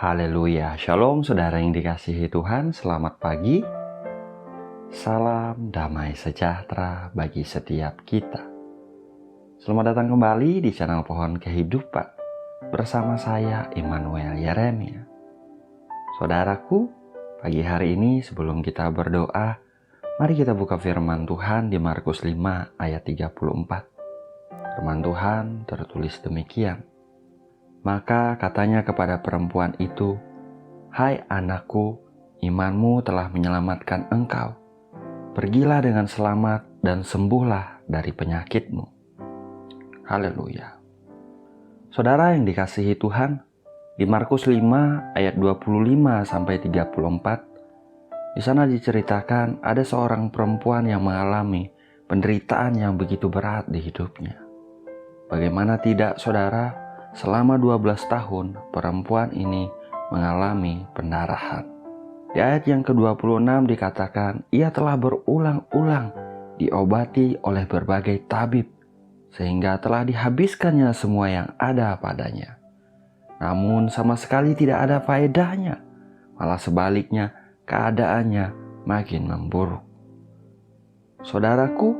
Haleluya, shalom saudara yang dikasihi Tuhan, selamat pagi. Salam damai sejahtera bagi setiap kita. Selamat datang kembali di channel Pohon Kehidupan bersama saya Immanuel Yeremia. Saudaraku, pagi hari ini sebelum kita berdoa, mari kita buka firman Tuhan di Markus 5 ayat 34. Firman Tuhan tertulis demikian. Maka katanya kepada perempuan itu, "Hai anakku, imanmu telah menyelamatkan engkau. Pergilah dengan selamat dan sembuhlah dari penyakitmu." Haleluya. Saudara yang dikasihi Tuhan, di Markus 5 ayat 25 sampai 34, di sana diceritakan ada seorang perempuan yang mengalami penderitaan yang begitu berat di hidupnya. Bagaimana tidak, saudara? Selama 12 tahun, perempuan ini mengalami pendarahan. Di ayat yang ke-26 dikatakan, ia telah berulang-ulang diobati oleh berbagai tabib, sehingga telah dihabiskannya semua yang ada padanya. Namun sama sekali tidak ada faedahnya, malah sebaliknya keadaannya makin memburuk. Saudaraku,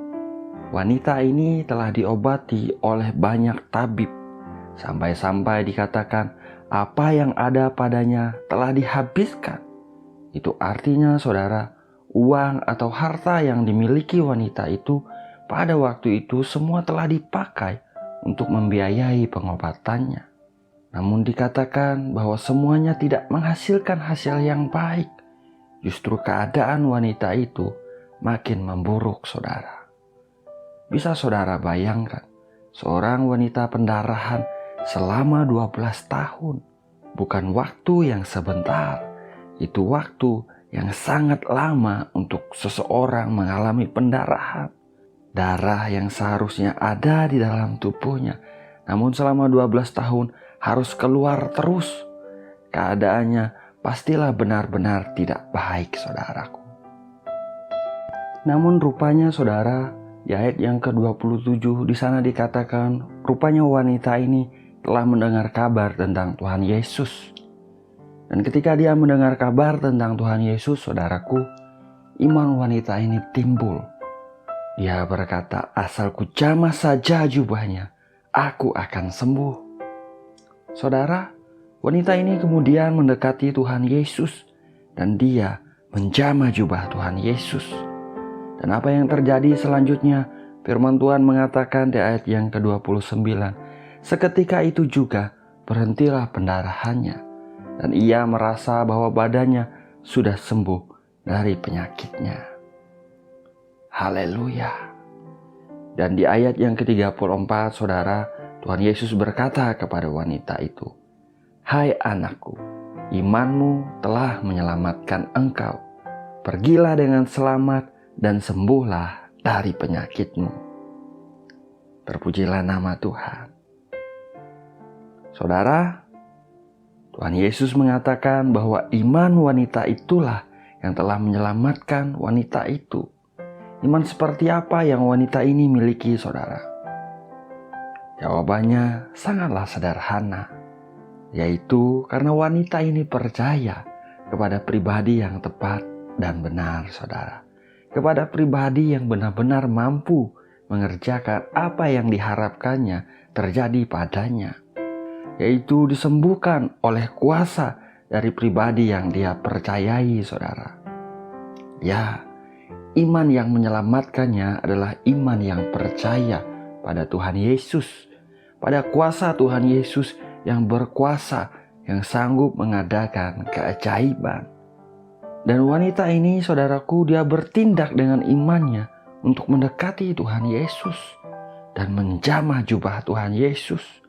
wanita ini telah diobati oleh banyak tabib, sampai-sampai dikatakan apa yang ada padanya telah dihabiskan. Itu artinya saudara, uang atau harta yang dimiliki wanita itu pada waktu itu semua telah dipakai untuk membiayai pengobatannya. Namun dikatakan bahwa semuanya tidak menghasilkan hasil yang baik. Justru keadaan wanita itu makin memburuk, saudara. Bisa saudara bayangkan, seorang wanita pendarahan selama 12 tahun, bukan waktu yang sebentar, itu waktu yang sangat lama untuk seseorang mengalami pendarahan. Darah yang seharusnya ada di dalam tubuhnya, namun selama 12 tahun harus keluar terus. Keadaannya pastilah benar-benar tidak baik, saudaraku. Namun rupanya saudara, di ayat yang ke-27 di sana dikatakan, rupanya wanita ini telah mendengar kabar tentang Tuhan Yesus. Dan ketika dia mendengar kabar tentang Tuhan Yesus, saudaraku, iman wanita ini timbul. Dia berkata, asal ku jamah saja jubahnya, aku akan sembuh. Saudara, wanita ini kemudian mendekati Tuhan Yesus dan dia menjamah jubah Tuhan Yesus. Dan apa yang terjadi selanjutnya? Firman Tuhan mengatakan di ayat yang ke-29, seketika itu juga berhentilah pendarahannya dan ia merasa bahwa badannya sudah sembuh dari penyakitnya. Haleluya. Dan di ayat yang ke-34, saudara, Tuhan Yesus berkata kepada wanita itu, "Hai anakku, imanmu telah menyelamatkan engkau. Pergilah dengan selamat dan sembuhlah dari penyakitmu." Terpujilah nama Tuhan. Saudara, Tuhan Yesus mengatakan bahwa iman wanita itulah yang telah menyelamatkan wanita itu. Iman seperti apa yang wanita ini miliki, saudara? Jawabannya sangatlah sederhana, yaitu karena wanita ini percaya kepada pribadi yang tepat dan benar, saudara. Kepada pribadi yang benar-benar mampu mengerjakan apa yang diharapkannya terjadi padanya, yaitu disembuhkan oleh kuasa dari pribadi yang dia percayai, saudara. Ya, iman yang menyelamatkannya adalah iman yang percaya pada Tuhan Yesus, pada kuasa Tuhan Yesus yang berkuasa, yang sanggup mengadakan keajaiban. Dan wanita ini, saudaraku, dia bertindak dengan imannya untuk mendekati Tuhan Yesus dan menjamah jubah Tuhan Yesus.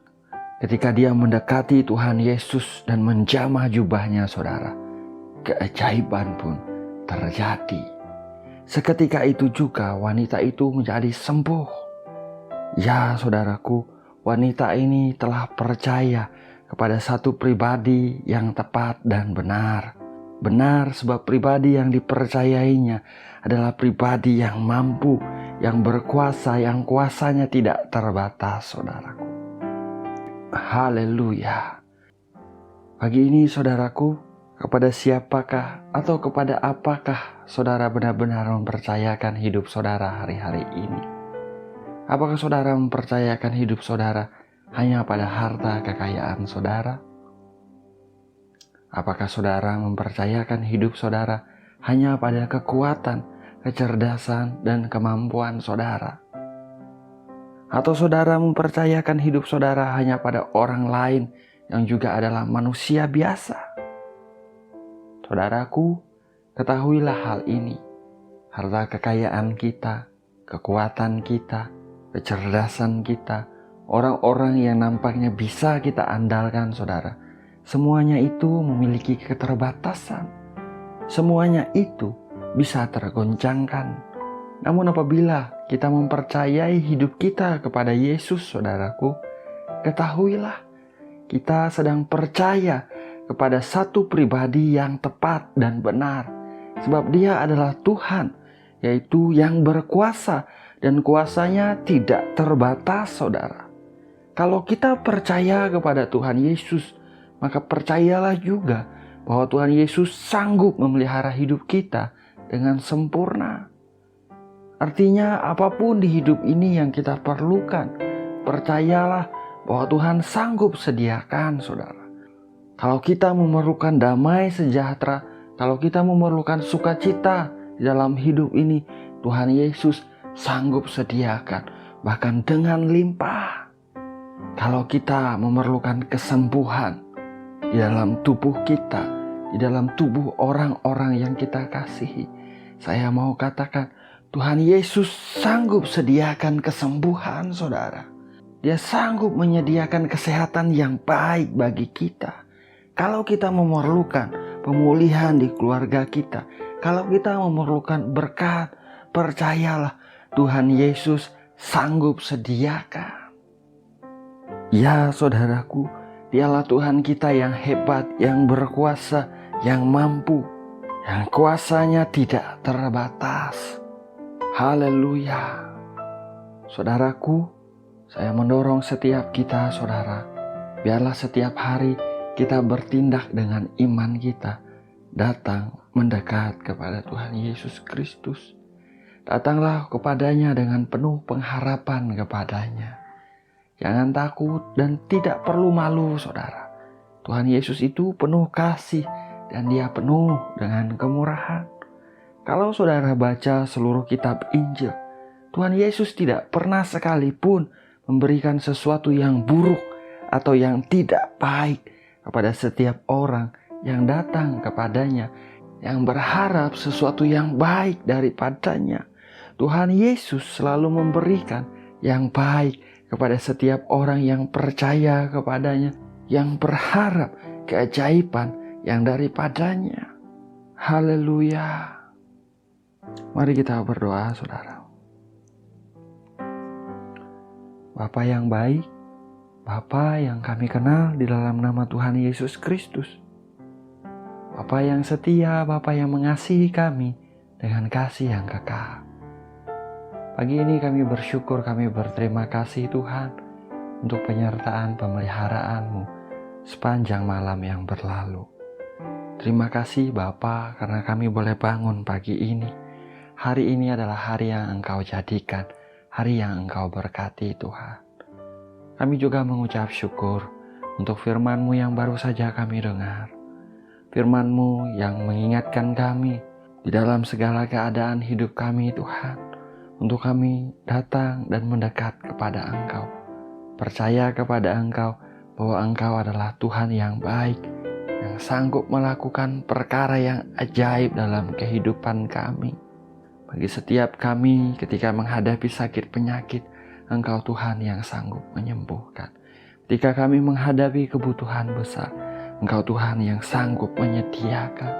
Ketika dia mendekati Tuhan Yesus dan menjamah jubahnya, saudara, keajaiban pun terjadi. Seketika itu juga wanita itu menjadi sembuh. Ya, saudaraku, wanita ini telah percaya kepada satu pribadi yang tepat dan benar. Benar sebab pribadi yang dipercayainya adalah pribadi yang mampu, yang berkuasa, yang kuasanya tidak terbatas, saudaraku. Haleluya. Pagi ini saudaraku, kepada siapakah atau kepada apakah saudara benar-benar mempercayakan hidup saudara hari-hari ini? Apakah saudara mempercayakan hidup saudara hanya pada harta kekayaan saudara? Apakah saudara mempercayakan hidup saudara hanya pada kekuatan, kecerdasan, dan kemampuan saudara? Atau saudara mempercayakan hidup saudara hanya pada orang lain yang juga adalah manusia biasa? Saudaraku, ketahuilah hal ini. Harta kekayaan kita, kekuatan kita, kecerdasan kita, orang-orang yang nampaknya bisa kita andalkan, saudara, semuanya itu memiliki keterbatasan. Semuanya itu bisa tergoncangkan. Namun apabila kita mempercayai hidup kita kepada Yesus, saudaraku, ketahuilah kita sedang percaya kepada satu pribadi yang tepat dan benar. Sebab Dia adalah Tuhan, yaitu yang berkuasa, dan kuasanya tidak terbatas, saudara. Kalau kita percaya kepada Tuhan Yesus, maka percayalah juga bahwa Tuhan Yesus sanggup memelihara hidup kita dengan sempurna. Artinya apapun di hidup ini yang kita perlukan, percayalah bahwa Tuhan sanggup sediakan, saudara. Kalau kita memerlukan damai sejahtera, kalau kita memerlukan sukacita di dalam hidup ini, Tuhan Yesus sanggup sediakan, bahkan dengan limpah. Kalau kita memerlukan kesembuhan di dalam tubuh kita, di dalam tubuh orang-orang yang kita kasihi, saya mau katakan, Tuhan Yesus sanggup sediakan kesembuhan, saudara. Dia sanggup menyediakan kesehatan yang baik bagi kita. Kalau kita memerlukan pemulihan di keluarga kita, kalau kita memerlukan berkat, percayalah Tuhan Yesus sanggup sediakan. Ya saudaraku, Dialah Tuhan kita yang hebat, yang berkuasa, yang mampu, yang kuasanya tidak terbatas. Haleluya. Saudaraku, saya mendorong setiap kita, saudara, biarlah setiap hari kita bertindak dengan iman kita, datang mendekat kepada Tuhan Yesus Kristus. Datanglah kepadanya dengan penuh pengharapan kepadanya. Jangan takut dan tidak perlu malu, saudara. Tuhan Yesus itu penuh kasih dan Dia penuh dengan kemurahan. Kalau saudara baca seluruh kitab Injil, Tuhan Yesus tidak pernah sekalipun memberikan sesuatu yang buruk atau yang tidak baik kepada setiap orang yang datang kepadanya, yang berharap sesuatu yang baik daripadanya. Tuhan Yesus selalu memberikan yang baik kepada setiap orang yang percaya kepadanya, yang berharap keajaiban yang daripadanya. Haleluya. Mari kita berdoa, saudara. Bapa yang baik, Bapa yang kami kenal di dalam nama Tuhan Yesus Kristus. Bapa yang setia, Bapa yang mengasihi kami dengan kasih yang kekal. Pagi ini kami bersyukur, kami berterima kasih Tuhan untuk penyertaan pemeliharaan-Mu sepanjang malam yang berlalu. Terima kasih Bapa karena kami boleh bangun pagi ini. Hari ini adalah hari yang Engkau jadikan, hari yang Engkau berkati Tuhan. Kami juga mengucap syukur untuk firman-Mu yang baru saja kami dengar. Firman-Mu yang mengingatkan kami di dalam segala keadaan hidup kami Tuhan. Untuk kami datang dan mendekat kepada Engkau. Percaya kepada Engkau bahwa Engkau adalah Tuhan yang baik, yang sanggup melakukan perkara yang ajaib dalam kehidupan kami. Bagi setiap kami ketika menghadapi sakit penyakit, Engkau Tuhan yang sanggup menyembuhkan. Ketika kami menghadapi kebutuhan besar, Engkau Tuhan yang sanggup menyediakan.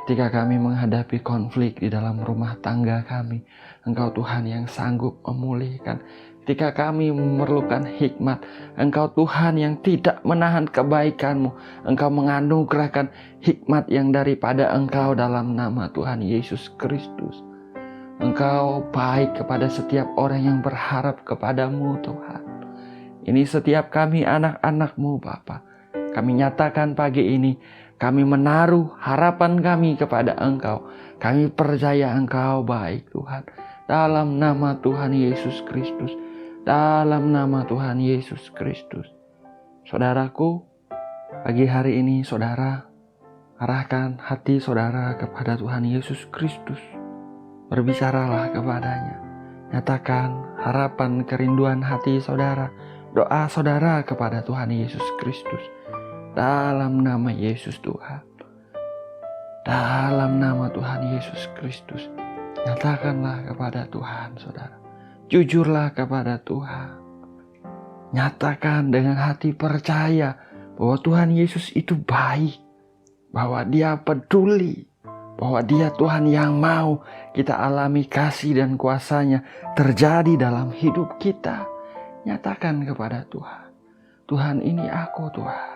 Ketika kami menghadapi konflik di dalam rumah tangga kami, Engkau Tuhan yang sanggup memulihkan. Ketika kami memerlukan hikmat, Engkau Tuhan yang tidak menahan kebaikan-Mu. Engkau menganugerahkan hikmat yang daripada Engkau dalam nama Tuhan Yesus Kristus. Engkau baik kepada setiap orang yang berharap kepada-Mu Tuhan. Ini setiap kami anak-anak-Mu Bapa. Kami nyatakan pagi ini, kami menaruh harapan kami kepada Engkau. Kami percaya Engkau baik Tuhan. Dalam nama Tuhan Yesus Kristus. Dalam nama Tuhan Yesus Kristus. Saudaraku, pagi hari ini saudara arahkan hati saudara kepada Tuhan Yesus Kristus. Berbicaralah kepadanya. Nyatakan harapan kerinduan hati saudara. Doa saudara kepada Tuhan Yesus Kristus. Dalam nama Yesus Tuhan. Dalam nama Tuhan Yesus Kristus. Nyatakanlah kepada Tuhan saudara. Jujurlah kepada Tuhan. Nyatakan dengan hati percaya bahwa Tuhan Yesus itu baik. Bahwa Dia peduli. Bahwa Dia Tuhan yang mau kita alami kasih dan kuasa-Nya terjadi dalam hidup kita. Nyatakan kepada Tuhan. Tuhan, ini aku Tuhan.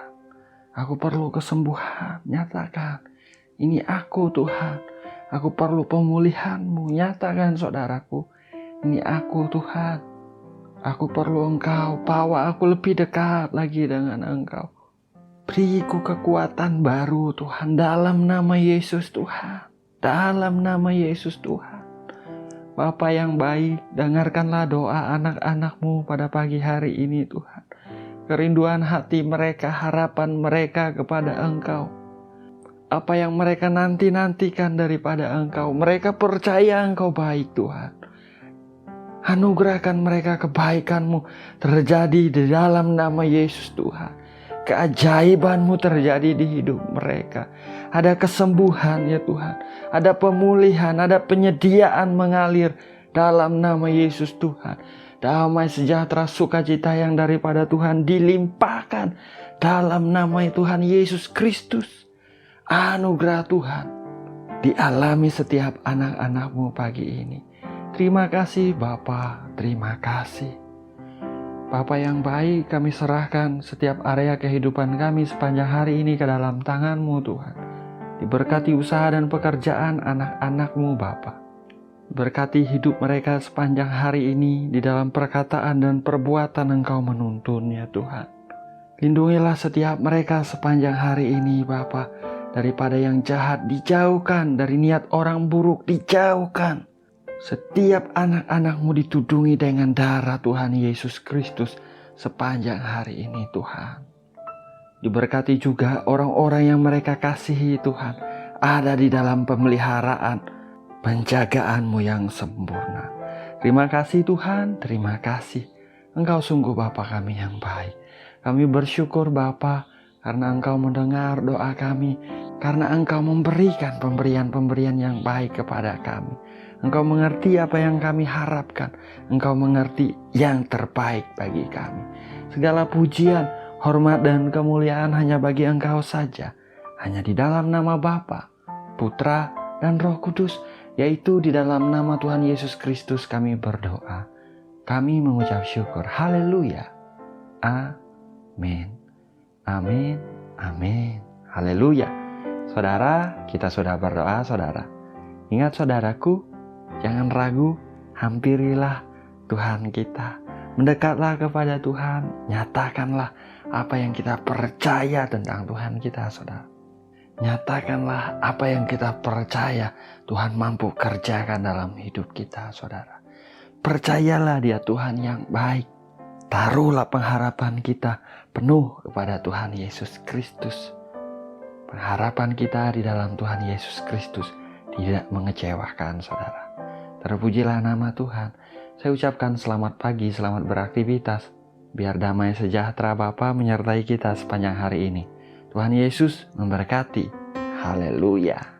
Aku perlu kesembuhan. Nyatakan. Ini aku Tuhan. Aku perlu pemulihan-Mu. Nyatakan saudaraku. Ini aku Tuhan. Aku perlu Engkau. Bawa aku lebih dekat lagi dengan Engkau. Beriku kekuatan baru Tuhan. Dalam nama Yesus Tuhan. Dalam nama Yesus Tuhan. Bapa yang baik, dengarkanlah doa anak-anak-Mu pada pagi hari ini Tuhan. Kerinduan hati mereka, harapan mereka kepada Engkau. Apa yang mereka nanti-nantikan daripada Engkau. Mereka percaya Engkau baik Tuhan. Anugerahkan mereka kebaikan-Mu terjadi di dalam nama Yesus Tuhan. Keajaiban-Mu terjadi di hidup mereka. Ada kesembuhan ya Tuhan. Ada pemulihan, ada penyediaan mengalir dalam nama Yesus Tuhan. Damai sejahtera sukacita yang daripada Tuhan dilimpahkan dalam nama Tuhan Yesus Kristus. Anugerah Tuhan dialami setiap anak-anak-Mu pagi ini. Terima kasih Bapa, terima kasih. Bapa yang baik, kami serahkan setiap area kehidupan kami sepanjang hari ini ke dalam tangan-Mu Tuhan. Diberkati usaha dan pekerjaan anak-anak-Mu Bapa. Berkati hidup mereka sepanjang hari ini di dalam perkataan dan perbuatan Engkau menuntunnya Tuhan. Lindungilah setiap mereka sepanjang hari ini Bapa. Daripada yang jahat dijauhkan, dari niat orang buruk dijauhkan. Setiap anak-anak-Mu ditudungi dengan darah Tuhan Yesus Kristus sepanjang hari ini Tuhan. Diberkati juga orang-orang yang mereka kasihi Tuhan. Ada di dalam pemeliharaan, penjagaan-Mu yang sempurna. Terima kasih Tuhan, terima kasih. Engkau sungguh Bapa kami yang baik. Kami bersyukur Bapa karena Engkau mendengar doa kami. Karena Engkau memberikan pemberian-pemberian yang baik kepada kami. Engkau mengerti apa yang kami harapkan. Engkau mengerti yang terbaik bagi kami. Segala pujian, hormat dan kemuliaan hanya bagi Engkau saja. Hanya di dalam nama Bapa, Putra, dan Roh Kudus. Yaitu di dalam nama Tuhan Yesus Kristus kami berdoa. Kami mengucap syukur. Haleluya. Amin. Amin. Amin. Haleluya. Saudara, kita sudah berdoa saudara. Ingat saudaraku, jangan ragu, hampirilah Tuhan kita. Mendekatlah kepada Tuhan, nyatakanlah apa yang kita percaya tentang Tuhan kita saudara. Nyatakanlah apa yang kita percaya Tuhan mampu kerjakan dalam hidup kita saudara. Percayalah Dia Tuhan yang baik. Taruhlah pengharapan kita penuh kepada Tuhan Yesus Kristus. Pengharapan kita di dalam Tuhan Yesus Kristus tidak mengecewakan saudara. Terpujilah nama Tuhan. Saya ucapkan selamat pagi, selamat beraktivitas. Biar damai sejahtera Bapa menyertai kita sepanjang hari ini. Tuhan Yesus memberkati. Haleluya.